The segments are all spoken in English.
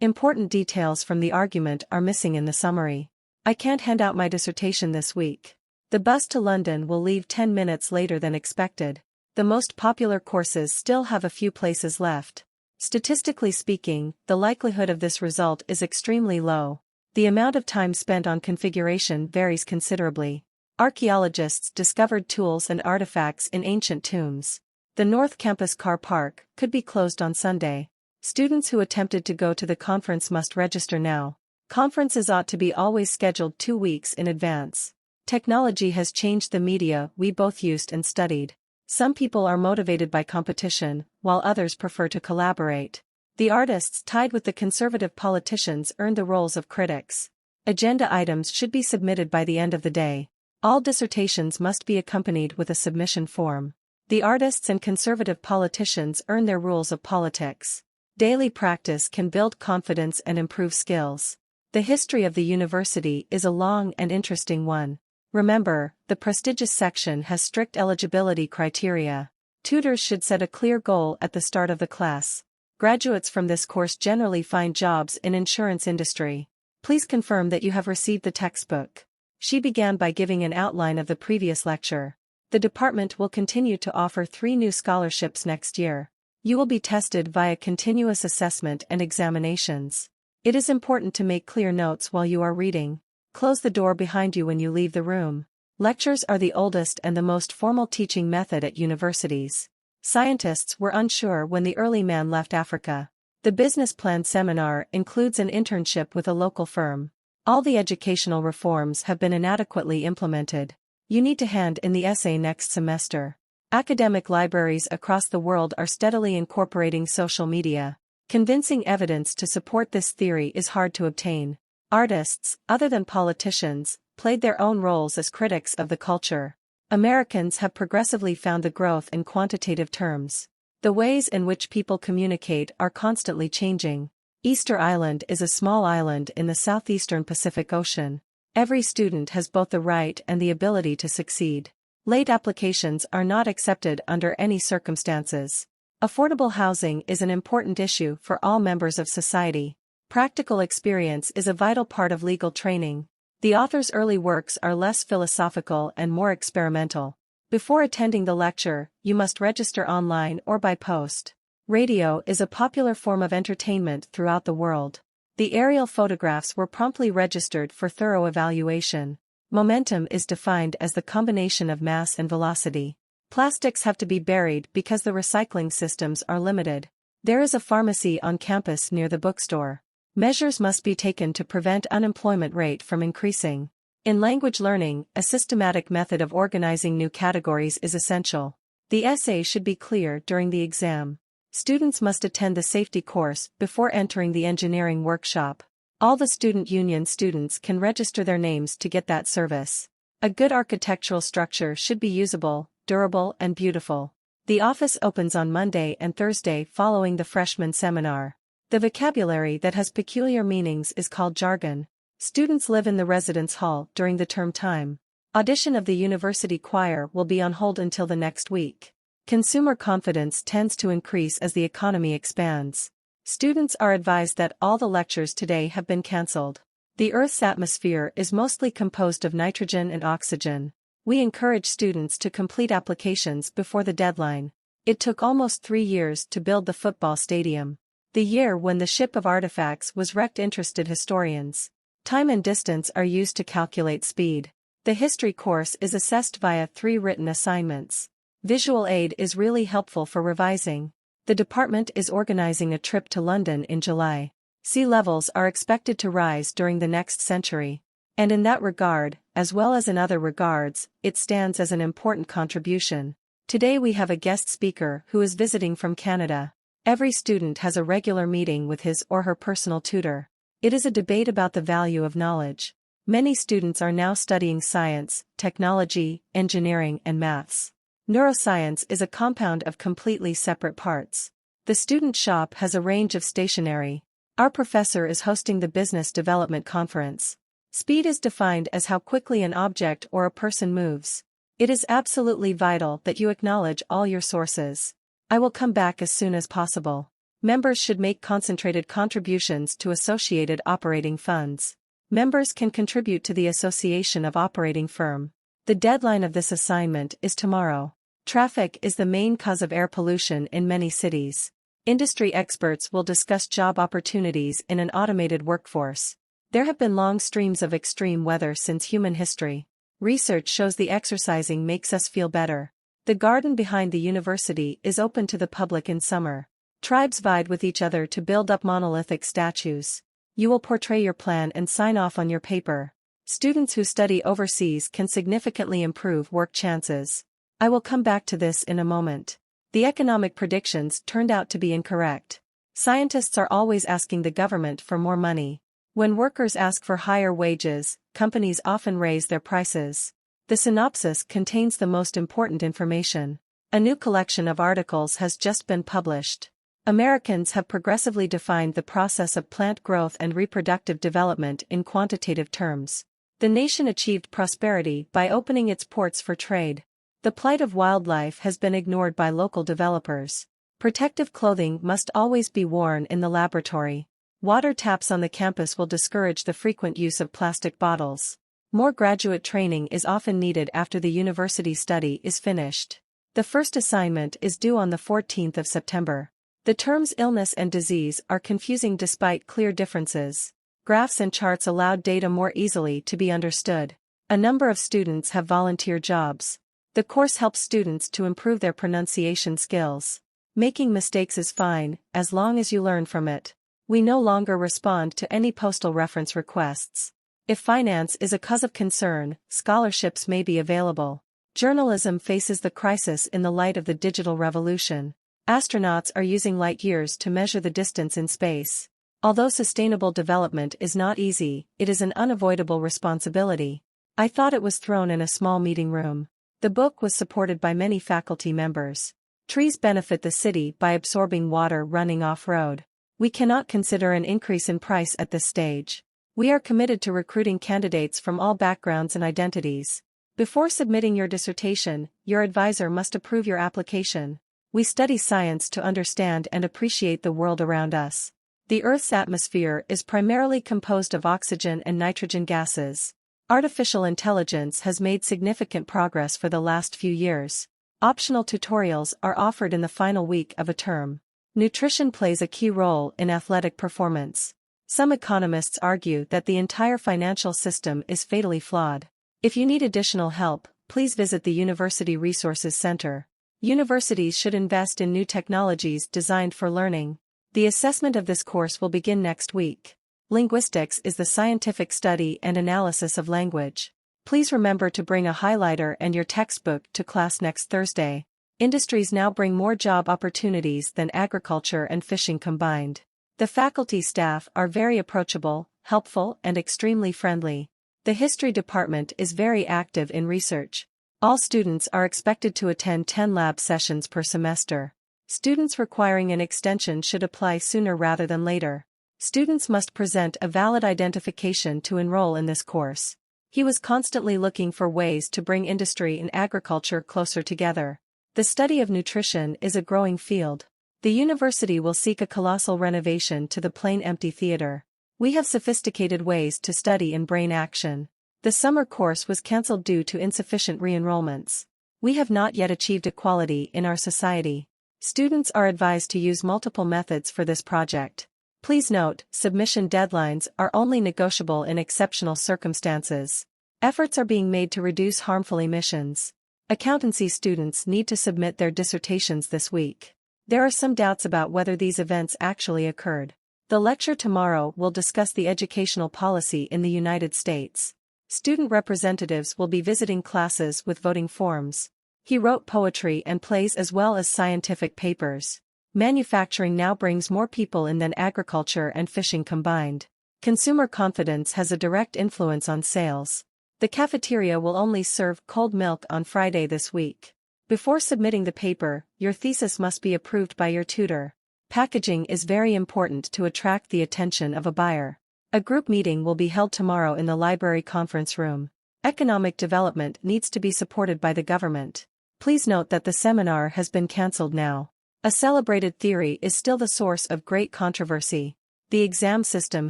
Important details from the argument are missing in the summary. I can't hand out my dissertation this week. The bus to London will leave 10 minutes later than expected. The most popular courses still have a few places left. Statistically speaking, the likelihood of this result is extremely low. The amount of time spent on configuration varies considerably. Archaeologists discovered tools and artifacts in ancient tombs. The North Campus car park could be closed on Sunday. Students who attempted to go to the conference must register now. Conferences ought to be always scheduled 2 weeks in advance. Technology has changed the media we both used and studied. Some people are motivated by competition, while others prefer to collaborate. The artists tied with the conservative politicians earned the roles of critics. Agenda items should be submitted by the end of the day. All dissertations must be accompanied with a submission form. The artists and conservative politicians earn their rules of politics. Daily practice can build confidence and improve skills. The history of the university is a long and interesting one. Remember, the prestigious section has strict eligibility criteria. Tutors should set a clear goal at the start of the class. Graduates from this course generally find jobs in insurance industry. Please confirm that you have received the textbook. She began by giving an outline of the previous lecture. The department will continue to offer 3 new scholarships next year. You will be tested via continuous assessment and examinations. It is important to make clear notes while you are reading. Close the door behind you when you leave the room. Lectures are the oldest and the most formal teaching method at universities. Scientists were unsure when the early man left Africa. The business plan seminar includes an internship with a local firm. All the educational reforms have been inadequately implemented. You need to hand in the essay next semester. Academic libraries across the world are steadily incorporating social media. Convincing evidence to support this theory is hard to obtain. Artists, other than politicians, played their own roles as critics of the culture. Americans have progressively found the growth in quantitative terms. The ways in which people communicate are constantly changing. Easter Island is a small island in the southeastern Pacific Ocean. Every student has both the right and the ability to succeed. Late applications are not accepted under any circumstances. Affordable housing is an important issue for all members of society. Practical experience is a vital part of legal training. The author's early works are less philosophical and more experimental. Before attending the lecture, you must register online or by post. Radio is a popular form of entertainment throughout the world. The aerial photographs were promptly registered for thorough evaluation. Momentum is defined as the combination of mass and velocity. Plastics have to be buried because the recycling systems are limited. There is a pharmacy on campus near the bookstore. Measures must be taken to prevent unemployment rate from increasing. In language learning, a systematic method of organizing new categories is essential. The essay should be clear during the exam. Students must attend the safety course before entering the engineering workshop. All the student union students can register their names to get that service. A good architectural structure should be usable, durable, and beautiful. The office opens on Monday and Thursday following the freshman seminar. The vocabulary that has peculiar meanings is called jargon. Students live in the residence hall during the term time. Audition of the university choir will be on hold until the next week. Consumer confidence tends to increase as the economy expands. Students are advised that all the lectures today have been cancelled. The Earth's atmosphere is mostly composed of nitrogen and oxygen. We encourage students to complete applications before the deadline. It took almost 3 years to build the football stadium. The year when the ship of artifacts was wrecked interested historians. Time and distance are used to calculate speed. The history course is assessed via 3 written assignments. Visual aid is really helpful for revising. The department is organizing a trip to London in July. Sea levels are expected to rise during the next century. And in that regard, as well as in other regards, it stands as an important contribution. Today we have a guest speaker who is visiting from Canada. Every student has a regular meeting with his or her personal tutor. It is a debate about the value of knowledge. Many students are now studying science, technology, engineering, and maths. Neuroscience is a compound of completely separate parts. The student shop has a range of stationery. Our professor is hosting the Business Development Conference. Speed is defined as how quickly an object or a person moves. It is absolutely vital that you acknowledge all your sources. I will come back as soon as possible. Members should make concentrated contributions to associated operating funds. Members can contribute to the Association of Operating Firm. The deadline of this assignment is tomorrow. Traffic is the main cause of air pollution in many cities. Industry experts will discuss job opportunities in an automated workforce. There have been long streams of extreme weather since human history. Research shows the exercising makes us feel better. The garden behind the university is open to the public in summer. Tribes vied with each other to build up monolithic statues. You will portray your plan and sign off on your paper. Students who study overseas can significantly improve work chances. I will come back to this in a moment. The economic predictions turned out to be incorrect. Scientists are always asking the government for more money. When workers ask for higher wages, companies often raise their prices. The synopsis contains the most important information. A new collection of articles has just been published. Americans have progressively defined the process of plant growth and reproductive development in quantitative terms. The nation achieved prosperity by opening its ports for trade. The plight of wildlife has been ignored by local developers. Protective clothing must always be worn in the laboratory. Water taps on the campus will discourage the frequent use of plastic bottles. More graduate training is often needed after the university study is finished. The first assignment is due on the 14th of September. The terms illness and disease are confusing despite clear differences. Graphs and charts allowed data more easily to be understood. A number of students have volunteer jobs. The course helps students to improve their pronunciation skills. Making mistakes is fine, as long as you learn from it. We no longer respond to any postal reference requests. If finance is a cause of concern, scholarships may be available. Journalism faces the crisis in the light of the digital revolution. Astronauts are using light years to measure the distance in space. Although sustainable development is not easy, it is an unavoidable responsibility. I thought it was thrown in a small meeting room. The book was supported by many faculty members. Trees benefit the city by absorbing water running off-road. We cannot consider an increase in price at this stage. We are committed to recruiting candidates from all backgrounds and identities. Before submitting your dissertation, your advisor must approve your application. We study science to understand and appreciate the world around us. The Earth's atmosphere is primarily composed of oxygen and nitrogen gases. Artificial intelligence has made significant progress for the last few years. Optional tutorials are offered in the final week of a term. Nutrition plays a key role in athletic performance. Some economists argue that the entire financial system is fatally flawed. If you need additional help, please visit the University Resources Center. Universities should invest in new technologies designed for learning. The assessment of this course will begin next week. Linguistics is the scientific study and analysis of language. Please remember to bring a highlighter and your textbook to class next Thursday. Industries now bring more job opportunities than agriculture and fishing combined. The faculty staff are very approachable, helpful, and extremely friendly. The history department is very active in research. All students are expected to attend 10 lab sessions per semester. Students requiring an extension should apply sooner rather than later. Students must present a valid identification to enroll in this course. He was constantly looking for ways to bring industry and agriculture closer together. The study of nutrition is a growing field. The university will seek a colossal renovation to the plain empty theater. We have sophisticated ways to study in brain action. The summer course was cancelled due to insufficient re-enrollments. We have not yet achieved equality in our society. Students are advised to use multiple methods for this project. Please note, submission deadlines are only negotiable in exceptional circumstances. Efforts are being made to reduce harmful emissions. Accountancy students need to submit their dissertations this week. There are some doubts about whether these events actually occurred. The lecture tomorrow will discuss the educational policy in the United States. Student representatives will be visiting classes with voting forms. He wrote poetry and plays as well as scientific papers. Manufacturing now brings more people in than agriculture and fishing combined. Consumer confidence has a direct influence on sales. The cafeteria will only serve cold milk on Friday this week. Before submitting the paper, your thesis must be approved by your tutor. Packaging is very important to attract the attention of a buyer. A group meeting will be held tomorrow in the library conference room. Economic development needs to be supported by the government. Please note that the seminar has been cancelled now. A celebrated theory is still the source of great controversy. The exam system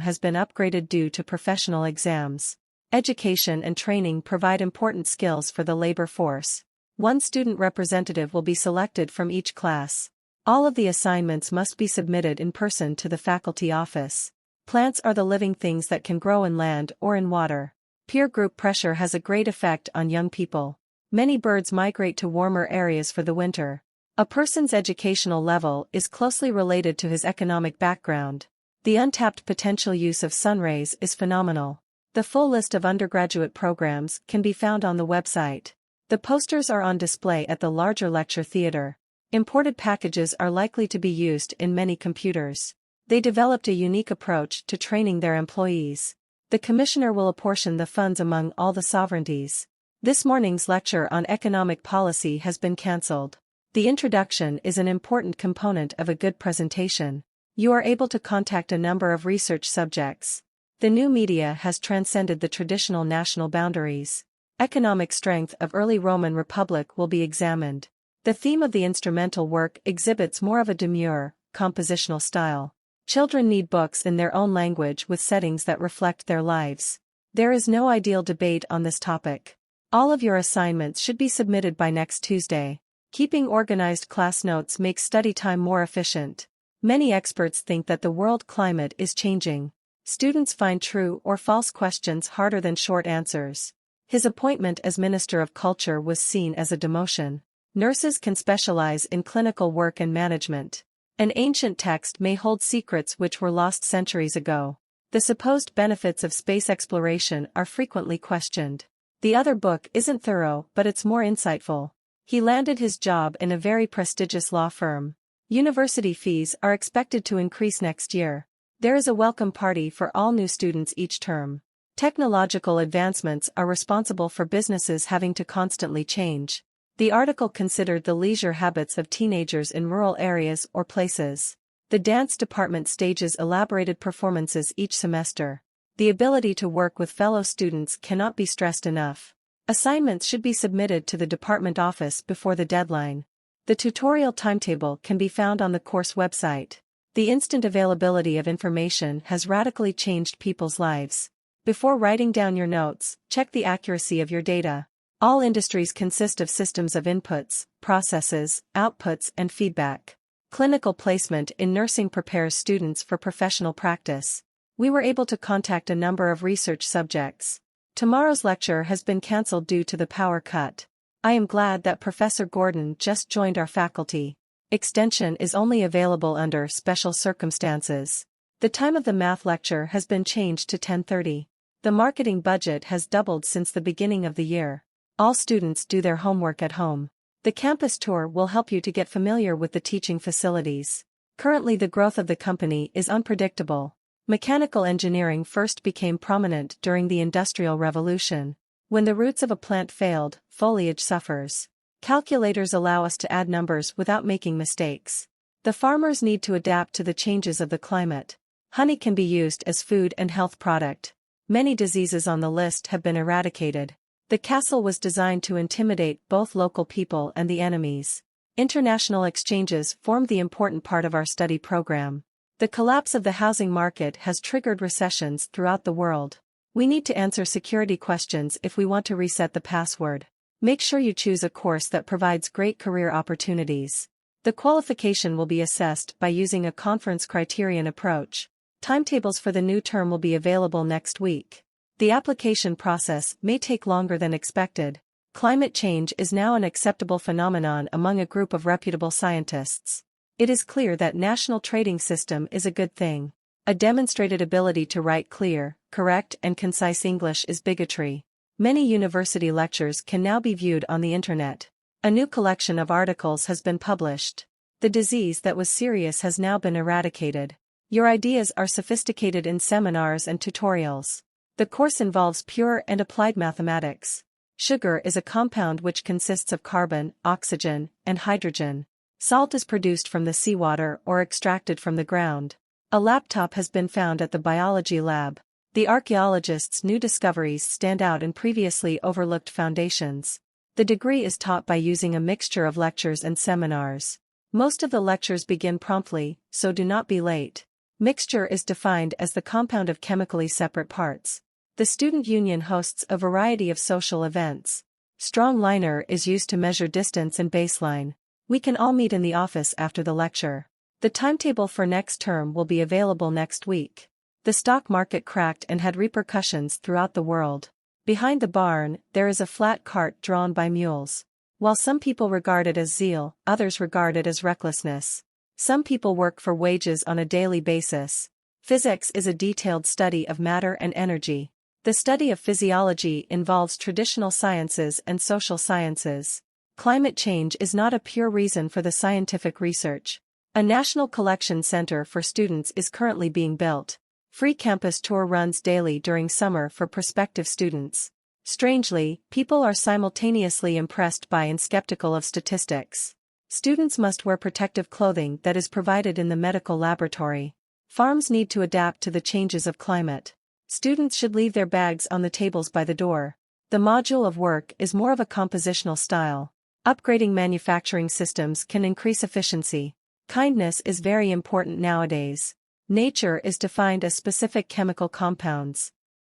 has been upgraded due to professional exams. Education and training provide important skills for the labor force. One student representative will be selected from each class. All of the assignments must be submitted in person to the faculty office. Plants are the living things that can grow in land or in water. Peer group pressure has a great effect on young people. Many birds migrate to warmer areas for the winter. A person's educational level is closely related to his economic background. The untapped potential use of sunrays is phenomenal. The full list of undergraduate programs can be found on the website. The posters are on display at the larger lecture theater. Imported packages are likely to be used in many computers. They developed a unique approach to training their employees. The commissioner will apportion the funds among all the sovereignties. This morning's lecture on economic policy has been cancelled. The introduction is an important component of a good presentation. You are able to contact a number of research subjects. The new media has transcended the traditional national boundaries. Economic strength of early Roman Republic will be examined. The theme of the instrumental work exhibits more of a demure, compositional style. Children need books in their own language with settings that reflect their lives. There is no ideal debate on this topic. All of your assignments should be submitted by next Tuesday. Keeping organized class notes makes study time more efficient. Many experts think that the world climate is changing. Students find true or false questions harder than short answers. His appointment as Minister of Culture was seen as a demotion. Nurses can specialize in clinical work and management. An ancient text may hold secrets which were lost centuries ago. The supposed benefits of space exploration are frequently questioned. The other book isn't thorough, but it's more insightful. He landed his job in a very prestigious law firm. University fees are expected to increase next year. There is a welcome party for all new students each term. Technological advancements are responsible for businesses having to constantly change. The article considered the leisure habits of teenagers in rural areas or places. The dance department stages elaborated performances each semester. The ability to work with fellow students cannot be stressed enough. Assignments should be submitted to the department office before the deadline. The tutorial timetable can be found on the course website. The instant availability of information has radically changed people's lives. Before writing down your notes, check the accuracy of your data. All industries consist of systems of inputs, processes, outputs, and feedback. Clinical placement in nursing prepares students for professional practice. We were able to contact a number of research subjects. Tomorrow's lecture has been cancelled due to the power cut. I am glad that Professor Gordon just joined our faculty. Extension is only available under special circumstances. The time of the math lecture has been changed to 10:30. The marketing budget has doubled since the beginning of the year. All students do their homework at home. The campus tour will help you to get familiar with the teaching facilities. Currently, the growth of the company is unpredictable. Mechanical engineering first became prominent during the Industrial Revolution. When the roots of a plant failed, foliage suffers. Calculators allow us to add numbers without making mistakes. The farmers need to adapt to the changes of the climate. Honey can be used as food and health product. Many diseases on the list have been eradicated. The castle was designed to intimidate both local people and the enemies. International exchanges formed the important part of our study program. The collapse of the housing market has triggered recessions throughout the world. We need to answer security questions if we want to reset the password. Make sure you choose a course that provides great career opportunities. The qualification will be assessed by using a conference criterion approach. Timetables for the new term will be available next week. The application process may take longer than expected. Climate change is now an acceptable phenomenon among a group of reputable scientists. It is clear that national trading system is a good thing. A demonstrated ability to write clear, correct, and concise English is bigotry. Many university lectures can now be viewed on the internet. A new collection of articles has been published. The disease that was serious has now been eradicated. Your ideas are sophisticated in seminars and tutorials. The course involves pure and applied mathematics. Sugar is a compound which consists of carbon, oxygen, and hydrogen. Salt is produced from the seawater or extracted from the ground. A laptop has been found at the biology lab. The archaeologists' new discoveries stand out in previously overlooked foundations. The degree is taught by using a mixture of lectures and seminars. Most of the lectures begin promptly, so do not be late. Mixture is defined as the compound of chemically separate parts. The student union hosts a variety of social events. Strong liner is used to measure distance and baseline. We can all meet in the office after the lecture. The timetable for next term will be available next week. The stock market cracked and had repercussions throughout the world. Behind the barn, there is a flat cart drawn by mules. While some people regard it as zeal, others regard it as recklessness. Some people work for wages on a daily basis. Physics is a detailed study of matter and energy. The study of physiology involves traditional sciences and social sciences. Climate change is not a pure reason for the scientific research. A national collection center for students is currently being built. Free campus tour runs daily during summer for prospective students. Strangely, people are simultaneously impressed by and skeptical of statistics. Students must wear protective clothing that is provided in the medical laboratory. Farms need to adapt to the changes of climate. Students should leave their bags on the tables by the door. The module of work is more of a compositional style. Upgrading manufacturing systems can increase efficiency. Kindness is very important nowadays. Nature is defined as specific chemical compounds.